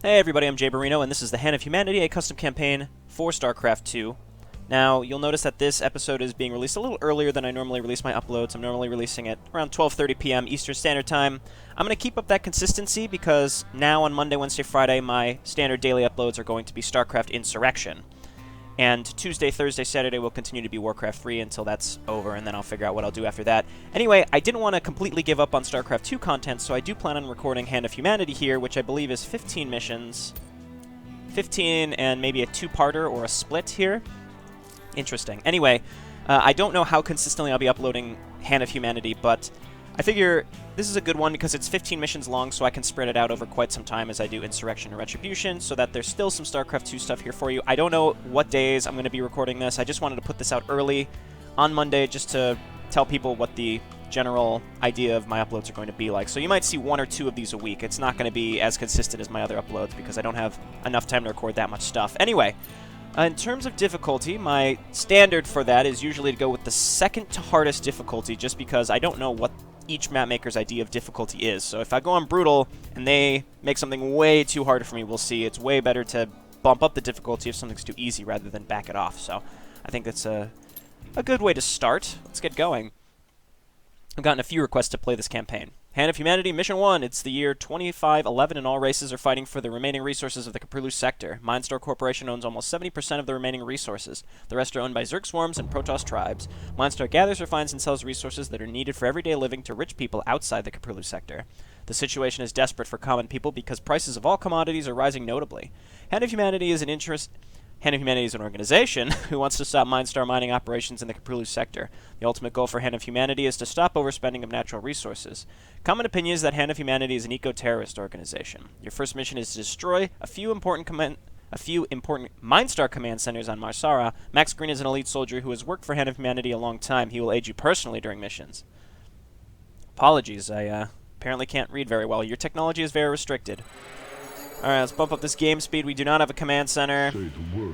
Hey everybody, I'm Jayborino, and this is the Hand of Humanity, a custom campaign for Starcraft 2. Now, you'll notice that this episode is being released a little earlier than I normally release my uploads. I'm normally releasing it around 12:30 p.m. Eastern Standard Time. I'm going to keep up that consistency because now on Monday, Wednesday, Friday, my standard daily uploads are going to be Starcraft Insurrection. And Tuesday, Thursday, Saturday will continue to be Warcraft 3 until that's over, and then I'll figure out what I'll do after that. Anyway, I didn't want to completely give up on Starcraft 2 content, so I do plan on recording Hand of Humanity here, which I believe is 15 missions. 15 and maybe a two-parter or a split here. Interesting. Anyway, I don't know how consistently I'll be uploading Hand of Humanity, but I figure this is a good one because it's 15 missions long, so I can spread it out over quite some time as I do Insurrection and Retribution, so that there's still some StarCraft 2 stuff here for you. I don't know what days I'm going to be recording this. I just wanted to put this out early on Monday just to tell people what the general idea of my uploads are going to be like. So you might see one or two of these a week. It's not going to be as consistent as my other uploads because I don't have enough time to record that much stuff. Anyway, in terms of difficulty, my standard for that is usually to go with the second to hardest difficulty just because I don't know what each map maker's idea of difficulty is. So if I go on brutal and they make something way too hard for me, we'll see. It's way better to bump up the difficulty if something's too easy rather than back it off. So I think that's a good way to start. Let's get going. I've gotten a few requests to play this campaign. Hand of Humanity, Mission 1. It's the year 2511 and all races are fighting for the remaining resources of the Caprulu sector. Minestar Corporation owns almost 70% of the remaining resources. The rest are owned by Zerg swarms and Protoss tribes. Minestar gathers, refines, and sells resources that are needed for everyday living to rich people outside the Caprulu sector. The situation is desperate for common people because prices of all commodities are rising notably. Hand of Humanity is an organization who wants to stop Minestar mining operations in the Caprulu sector. The ultimate goal for Hand of Humanity is to stop overspending of natural resources. Common opinion is that Hand of Humanity is an eco-terrorist organization. Your first mission is to destroy a few important Minestar command centers on Marsara. Max Green is an elite soldier who has worked for Hand of Humanity a long time. He will aid you personally during missions. Apologies, I apparently can't read very well. Your technology is very restricted. Alright, let's bump up this game speed. We do not have a command center.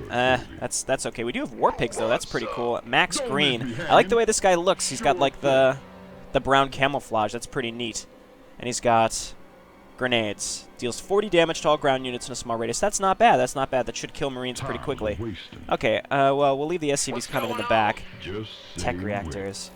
That's okay. We do have war pigs, though. That's pretty cool. Max Green. I like the way this guy looks. He's got, like, the brown camouflage. That's pretty neat. And he's got grenades. Deals 40 damage to all ground units in a small radius. That's not bad. That's not bad. That should kill Marines pretty quickly. Okay, well, we'll leave the SCVs kind of in the back. Tech reactors.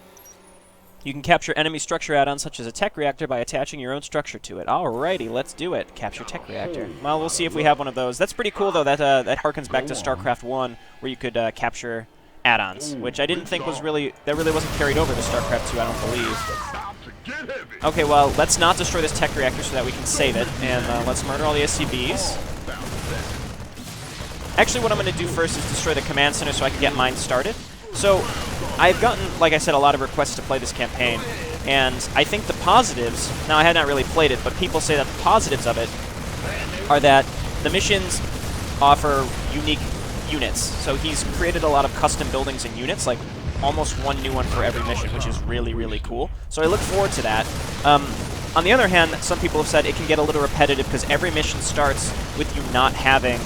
You can capture enemy structure add-ons such as a tech reactor by attaching your own structure to it. Alrighty, let's do it. Capture tech reactor. Well, we'll see if we have one of those. That's pretty cool, though. That harkens back to StarCraft 1, where you could capture add-ons, which I didn't think was really wasn't carried over to StarCraft 2, I don't believe. Okay, well, let's not destroy this tech reactor so that we can save it, and let's murder all the SCVs. Actually, what I'm going to do first is destroy the command center so I can get mine started. So, I've gotten, like I said, a lot of requests to play this campaign, and I think the positives, now I had not really played it, but people say that the positives of it are that the missions offer unique units. So he's created a lot of custom buildings and units, like almost one new one for every mission, which is really, really cool. So I look forward to that. On the other hand, some people have said it can get a little repetitive because every mission starts with you not having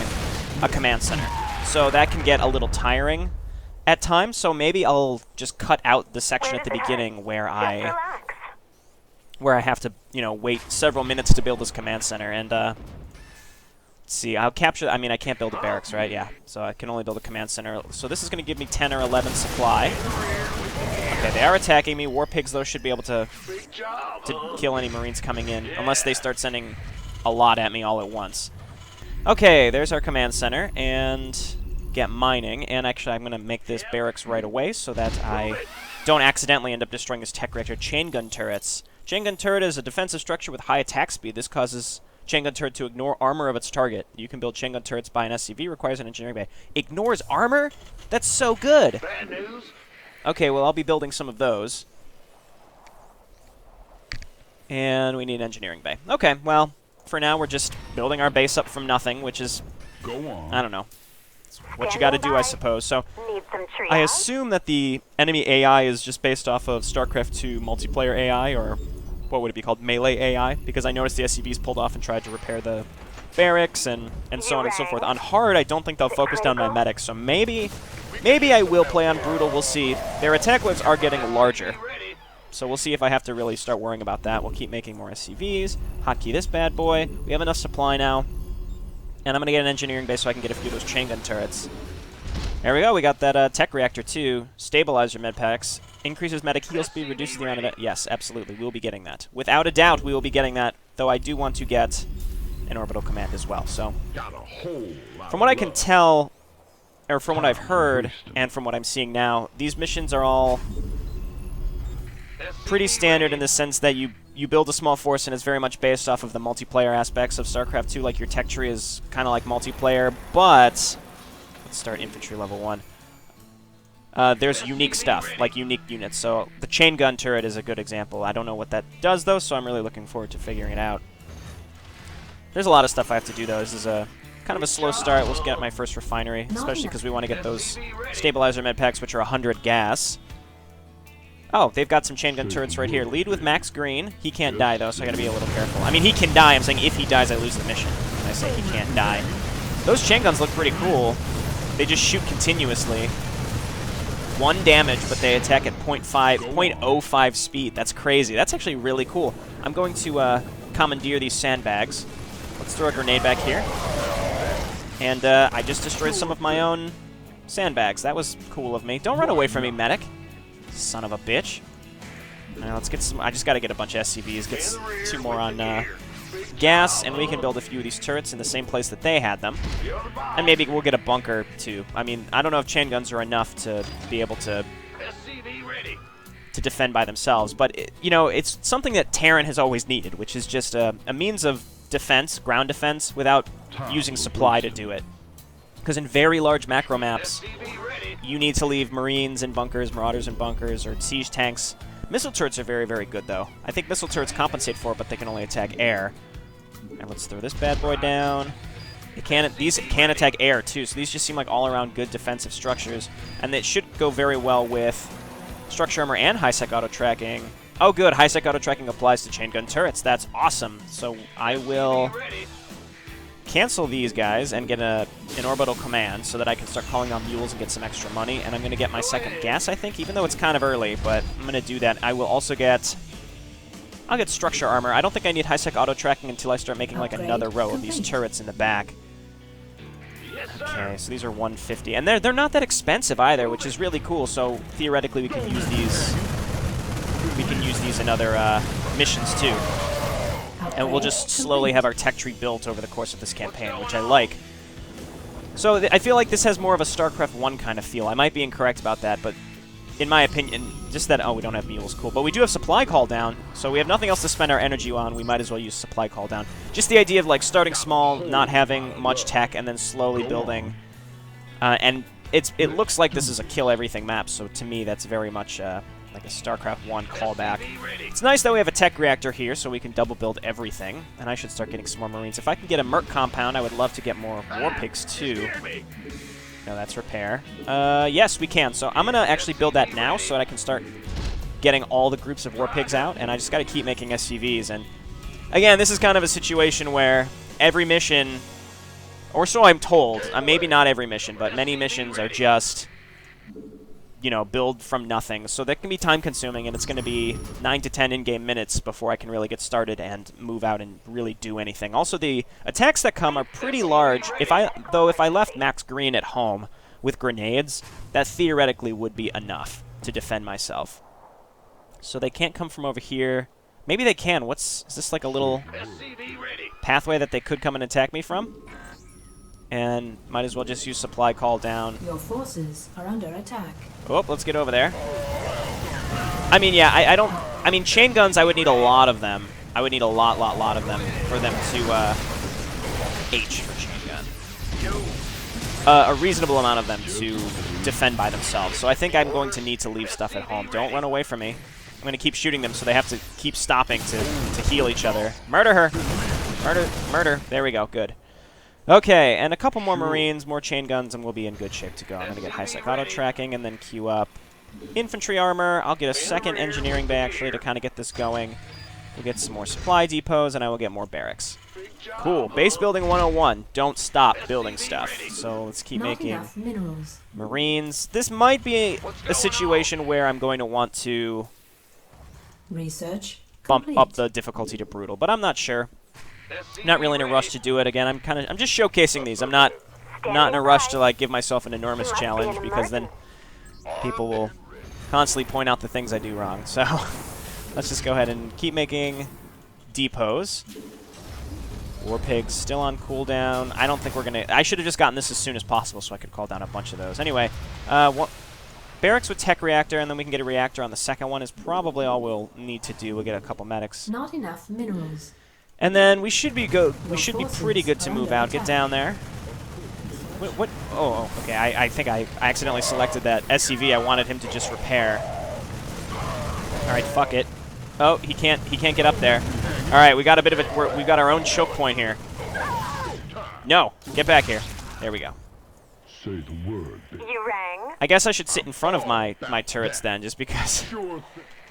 a command center. So that can get a little tiring at times, so maybe I'll just cut out the section at the beginning where I have to, you know, wait several minutes to build this command center. And let's see, I'll capture. I mean, I can't build a barracks, right? Yeah, so I can only build a command center. So this is going to give me 10 or 11 supply. Okay, they are attacking me. War pigs, though, should be able to kill any Marines coming in, unless they start sending a lot at me all at once. Okay, there's our command center, and get mining, and actually I'm going to make this barracks right away so that I don't accidentally end up destroying this tech reactor. Chain gun turrets. Chain gun turret is a defensive structure with high attack speed. This causes chain gun turret to ignore armor of its target. You can build chain gun turrets by an SCV, requires an engineering bay. Ignores armor? That's so good! Bad news. Okay, well I'll be building some of those. And we need an engineering bay. Okay, well, for now we're just building our base up from nothing, which is, I don't know, what you gotta do, I suppose. So, I assume that the enemy AI is just based off of StarCraft 2 multiplayer AI, or what would it be called, melee AI, because I noticed the SCVs pulled off and tried to repair the barracks and so on and so forth. On hard, I don't think they'll focus down my medics, so maybe I will play on brutal, we'll see. Their attack waves are getting larger, so we'll see if I have to really start worrying about that. We'll keep making more SCVs, hotkey this bad boy. We have enough supply now. And I'm going to get an engineering base so I can get a few of those chain gun turrets. There we go. We got that tech reactor, too. Stabilizer med packs. Increases medic heal speed, reduces the amount of... Yes, absolutely. We'll be getting that. Without a doubt, we will be getting that. Though I do want to get an orbital command as well. So, from what I can tell, or from what I've heard, and from what I'm seeing now, these missions are all pretty standard in the sense that you build a small force and it's very much based off of the multiplayer aspects of StarCraft 2, like your tech tree is kind of like multiplayer, but... Let's start infantry level 1. There's unique stuff, like unique units, so the chain gun turret is a good example. I don't know what that does, though, so I'm really looking forward to figuring it out. There's a lot of stuff I have to do, though. This is a kind of a slow start. Let's get my first refinery, especially because we want to get those stabilizer med packs, which are 100 gas. Oh, they've got some chain gun turrets right here. Lead with Max Green. He can't die, though, so I gotta be a little careful. I mean, he can die. I'm saying if he dies, I lose the mission. And I say he can't die. Those chain guns look pretty cool. They just shoot continuously. 1 damage, but they attack at 0.05 speed. That's crazy. That's actually really cool. I'm going to commandeer these sandbags. Let's throw a grenade back here. And I just destroyed some of my own sandbags. That was cool of me. Don't run away from me, medic. Son of a bitch. Now let's get some... I just got to get a bunch of SCVs. Get 2 more on gas, and we can build a few of these turrets in the same place that they had them. And maybe we'll get a bunker, too. I mean, I don't know if chain guns are enough to be able to defend by themselves, but, you know, it's something that Terran has always needed, which is just a means of defense, ground defense, without using supply to do it. Because in very large macro maps, you need to leave Marines in bunkers, Marauders in bunkers, or siege tanks. Missile turrets are very, very good, though. I think missile turrets compensate for it, but they can only attack air. And let's throw this bad boy down. These can attack air, too, so these just seem like all-around good defensive structures. And it should go very well with structure armor and high-sec auto-tracking. Oh, good. High-sec auto-tracking applies to chain gun turrets. That's awesome. So I will cancel these guys and get an orbital command so that I can start calling on mules and get some extra money. And I'm going to get my second gas, I think, even though it's kind of early, but I'm going to do that. I will also get... I'll get structure armor. I don't think I need high-sec auto-tracking until I start making, like, another row of these turrets in the back. Okay, so these are 150. And they're not that expensive either, which is really cool, so theoretically we can use these... We can use these in other missions, too. And we'll just slowly have our tech tree built over the course of this campaign, which I like. So I feel like this has more of a StarCraft 1 kind of feel. I might be incorrect about that, but in my opinion, just that... Oh, we don't have mules. Cool. But we do have supply call down, so we have nothing else to spend our energy on. We might as well use supply call down. Just the idea of, like, starting small, not having much tech, and then slowly building. And it looks like this is a kill-everything map, so to me that's very much... like a StarCraft 1 callback. It's nice that we have a tech reactor here, so we can double build everything. And I should start getting some more Marines. If I can get a Merc compound, I would love to get more War Pigs, too. No, that's repair. Yes, we can. So I'm going to actually build that now so that I can start getting all the groups of War Pigs out. And I just got to keep making SCVs. And again, this is kind of a situation where every mission, or so I'm told, maybe not every mission, but many missions are just... you know, build from nothing. So that can be time-consuming, and it's going to be 9 to 10 in-game minutes before I can really get started and move out and really do anything. Also, the attacks that come are pretty large. If I left Max Green at home with grenades, that theoretically would be enough to defend myself. So they can't come from over here. Maybe they can. Is this like a little pathway that they could come and attack me from? And might as well just use supply call down. Your forces are under attack. Oh, let's get over there. I mean, yeah, I mean, chain guns, I would need a lot of them. I would need a lot of them for them to, H for chain gun. A reasonable amount of them to defend by themselves. So I think I'm going to need to leave stuff at home. Don't run away from me. I'm going to keep shooting them so they have to keep stopping to heal each other. Murder her. Murder. There we go. Good. Okay, and a couple more Marines, more chain guns, and we'll be in good shape to go. I'm going to get high-sec auto-tracking and then queue up infantry armor. I'll get a second engineering bay, actually, to kind of get this going. We'll get some more supply depots, and I will get more barracks. Cool. Base building 101. Don't stop building stuff. So let's keep making Marines. This might be a situation where I'm going to want to research bump up the difficulty to brutal, but I'm not sure. I'm not really in a rush to do it again. I'm just showcasing these. I'm not in a rush to like give myself an enormous challenge, because then people will constantly point out the things I do wrong. So let's just go ahead and keep making depots. War Pigs still on cooldown. I don't think we're gonna. I should have just gotten this as soon as possible so I could call down a bunch of those. Anyway, barracks with tech reactor, and then we can get a reactor on the second one is probably all we'll need to do. We'll get a couple medics. Not enough minerals. And then we should be pretty good to move out. Get down there. What? Oh, okay. I think I accidentally selected that SCV. I wanted him to just repair. All right, fuck it. Oh, he can't get up there. All right, we got a bit of a. We've got our own choke point here. No, get back here. There we go. Say the word. You rang? I guess I should sit in front of my turrets then, just because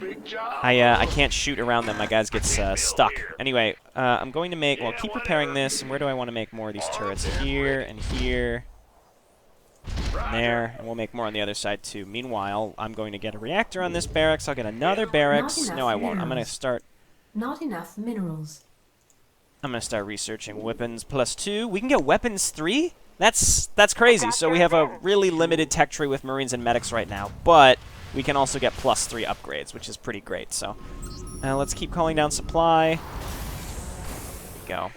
I can't shoot around them. My guys get stuck. Anyway, I'm going to make. Well, keep repairing this. And where do I want to make more of these turrets? Here and here. And there, and we'll make more on the other side too. Meanwhile, I'm going to get a reactor on this barracks. I'll get another barracks. No, I won't. I'm going to start. Not enough minerals. I'm going to start researching weapons +2. We can get weapons 3? That's crazy. So we have a really limited tech tree with Marines and medics right now, but we can also get +3 upgrades, which is pretty great. So let's keep calling down supply. Go.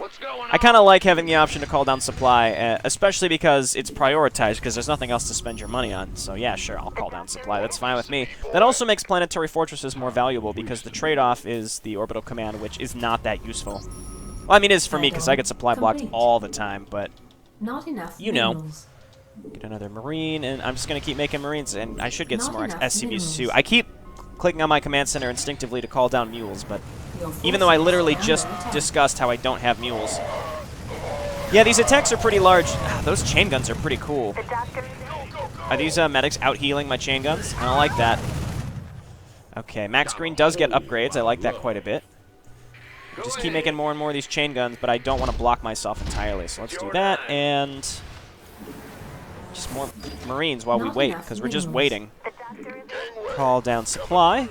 I kind of like having the option to call down supply, especially because it's prioritized, because there's nothing else to spend your money on. So yeah, sure, I'll call down supply. That's fine with me. That also makes planetary fortresses more valuable, because the trade-off is the orbital command, which is not that useful. Well, I mean, it is for me, because I get supply blocked all the time, but not enough you know. minerals. Get another Marine, and I'm just going to keep making Marines, and I should get Not some more enough SCVs minerals. too. I keep clicking on my command center instinctively to call down mules, but Your even though I forces literally are under just attack. discussed how I don't have mules. Yeah, these attacks are pretty large. Those chain guns are pretty cool. The doctor. Are these medics out-healing my chain guns? I don't like that. Okay, Max Green does get upgrades. I like that quite a bit. Just keep making more and more of these chain guns, but I don't want to block myself entirely. So let's do that, and just more Marines while we Not wait, enough because we're just minerals. waiting. The doctor is Call down supply.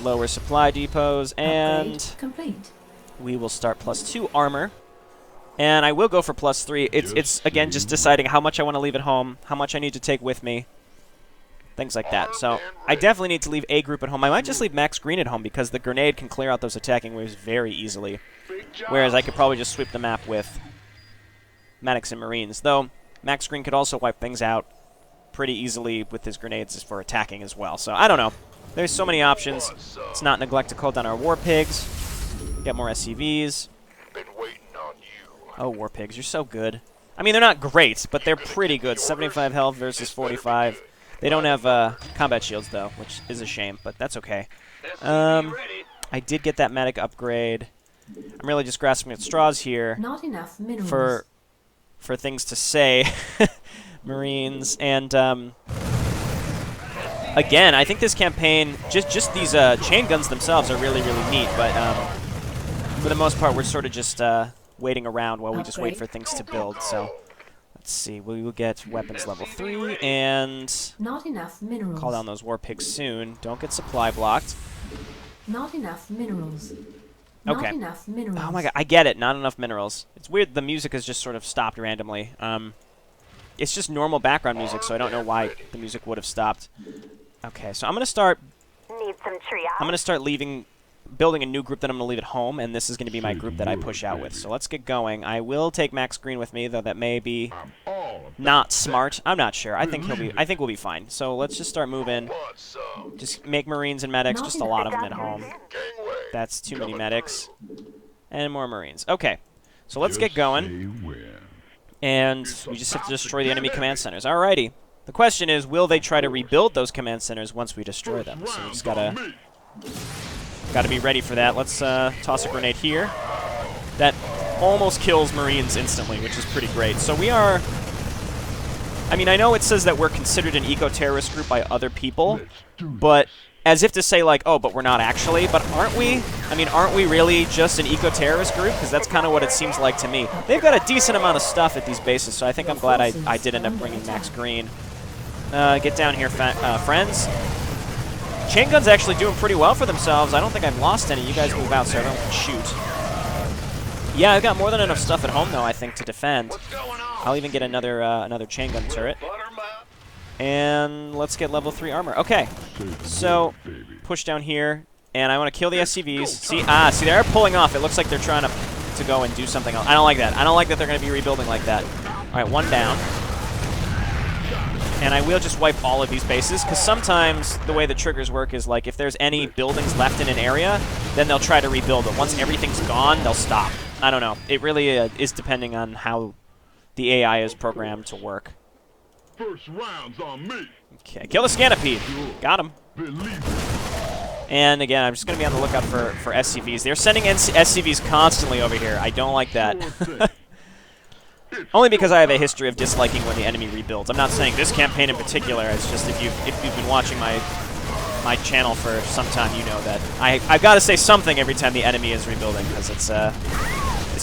Lower supply depots, Upgrade and complete. we will start +2 armor. And I will go for +3. It's again just deciding how much I want to leave at home, how much I need to take with me, things like that. So I definitely need to leave a group at home. I might just leave Max Green at home, because the grenade can clear out those attacking waves very easily. Whereas I could probably just sweep the map with medics and Marines. Though Max Green could also wipe things out pretty easily with his grenades for attacking as well. So I don't know. There's so many options. Let's not neglect to call down our War Pigs. Get more SCVs. Been waiting on you. Oh, War Pigs, you're so good. I mean, they're not great, but they're pretty good. 75 health versus 45. They don't have combat shields, though, which is a shame, but that's okay. I did get that medic upgrade. I'm really just grasping at straws here Not enough minerals. for things to say. Marines, and again, I think this campaign, just these chain guns themselves are really, really neat, but for the most part, we're sort of just waiting around while we just wait for things to build. So let's see, we will get weapons level 3, and Not enough minerals. call down those War Pigs soon. Don't get supply blocked. Not enough minerals. Okay. Not enough minerals. Oh my god, I get it, not enough minerals. It's weird, the music has just sort of stopped randomly. It's just normal background music, so I don't know why the music would have stopped. Okay, so I'm going to start need some triage. building a new group that I'm going to leave at home, and this is going to be my group that I push out with. So let's get going. I will take Max Green with me, though that may be not smart. I'm not sure. I think we'll be fine. So let's just start moving. Just make Marines and medics, just a lot of them at home. That's too many medics. And more Marines. Okay, so let's get going. And we just have to destroy the enemy command centers. Alrighty. The question is, will they try to rebuild those command centers once we destroy them? So we just gotta be ready for that. Let's toss a grenade here. That almost kills Marines instantly, which is pretty great. So we are... I mean, I know it says that we're considered an eco-terrorist group by other people, but as if to say, like, oh, but we're not actually. But aren't we? I mean, aren't we really just an eco-terrorist group? Because that's kind of what it seems like to me. They've got a decent amount of stuff at these bases, so I think I'm glad I did end up bringing Max Green. Get down here, friends. Chain gun's actually doing pretty well for themselves. I don't think I've lost any. You guys move out so everyone can shoot. Yeah, I've got more than enough stuff at home, though, I think, to defend. I'll even get another chain gun turret. And let's get level 3 armor. Okay, so push down here, and I want to kill the SCVs. See, they're pulling off. It looks like they're trying to go and do something else. I don't like that. I don't like that they're going to be rebuilding like that. All right, one down. And I will just wipe all of these bases, because sometimes the way the triggers work is, like, if there's any buildings left in an area, then they'll try to rebuild it. Once everything's gone, they'll stop. I don't know. It really is depending on how the AI is programmed to work. First round's on me. Okay, kill the Scanapede. Got him. And again, I'm just going to be on the lookout for SCVs. They're sending SCVs constantly over here. I don't like that. Only because I have a history of disliking when the enemy rebuilds. I'm not saying this campaign in particular. It's just if you've been watching my channel for some time, you know that I've got to say something every time the enemy is rebuilding, because it's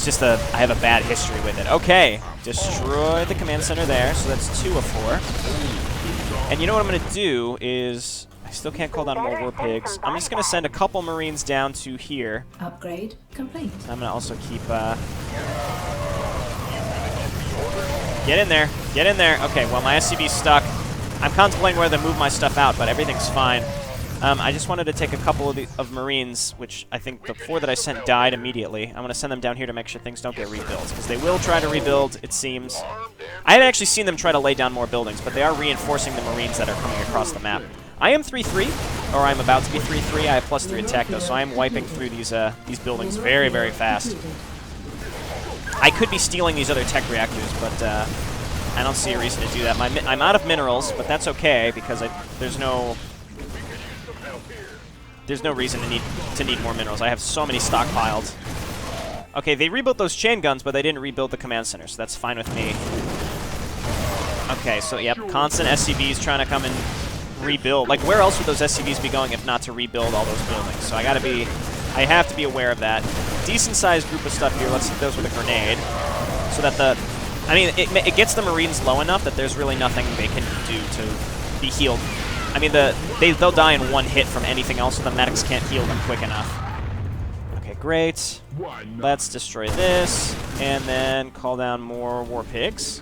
just I have a bad history with it. Okay, destroy the command center there, so that's 2 of 4. And you know what I'm going to do is, I still can't call down more war pigs. I'm just going to send a couple Marines down to here. Upgrade complete. I'm going to also keep... Get in there. Get in there. Okay, well, my SCV's stuck. I'm contemplating whether to move my stuff out, but everything's fine. I just wanted to take a couple of Marines, which I think the 4 that I sent died immediately. I'm going to send them down here to make sure things don't get rebuilt, because they will try to rebuild, it seems. I haven't actually seen them try to lay down more buildings, but they are reinforcing the Marines that are coming across the map. I am 3-3, or I'm about to be 3-3. I have +3 attack, though, so I am wiping through these buildings very, very fast. I could be stealing these other tech reactors, but I don't see a reason to do that. I'm out of minerals, but that's okay, because there's no reason to need more minerals. I have so many stockpiled. Okay, they rebuilt those chain guns, but they didn't rebuild the command center, so that's fine with me. Okay, so yep, constant SCVs trying to come and rebuild. Like, where else would those SCVs be going if not to rebuild all those buildings? So I have to be aware of that. Decent-sized group of stuff here. Let's hit those with a grenade, so that it gets the Marines low enough that there's really nothing they can do to be healed. I mean, they'll die in one hit from anything else, so the medics can't heal them quick enough. Okay, great. Let's destroy this, and then call down more war pigs.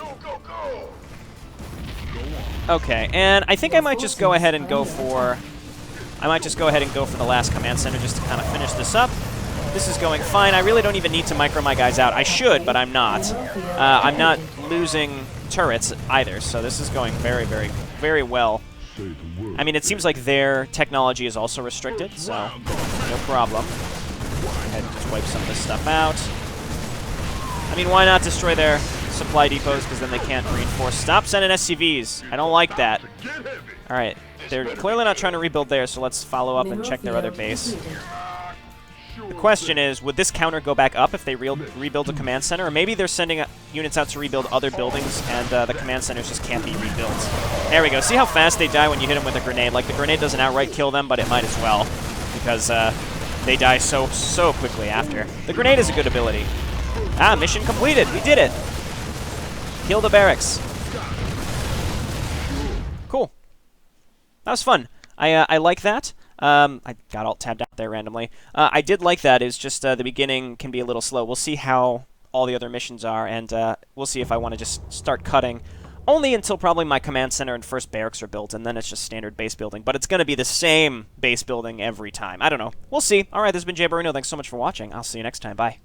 Okay, and I think I might just go ahead and go for... the last command center just to kind of finish this up. This is going fine. I really don't even need to micro my guys out. I should, but I'm not. I'm not losing turrets either, so this is going very, very, very well. I mean, it seems like their technology is also restricted, so no problem. Go ahead and just wipe some of this stuff out. I mean, why not destroy their supply depots, because then they can't reinforce. Stop sending SCVs. I don't like that. All right. They're clearly not trying to rebuild there, so let's follow up and check their other base. The question is, would this counter go back up if they rebuild a command center? Or maybe they're sending units out to rebuild other buildings, and the command centers just can't be rebuilt. There we go. See how fast they die when you hit them with a grenade? Like, the grenade doesn't outright kill them, but it might as well, because they die so quickly after. The grenade is a good ability. Ah, mission completed. We did it. Kill the barracks. Cool. That was fun. I like that. I got alt-tabbed out there randomly. I did like that. It's just the beginning can be a little slow. We'll see how all the other missions are, and we'll see if I want to just start cutting. Only until probably my command center and first barracks are built, and then it's just standard base building. But it's going to be the same base building every time. I don't know. We'll see. All right, this has been JayborinoPlays. Thanks so much for watching. I'll see you next time. Bye.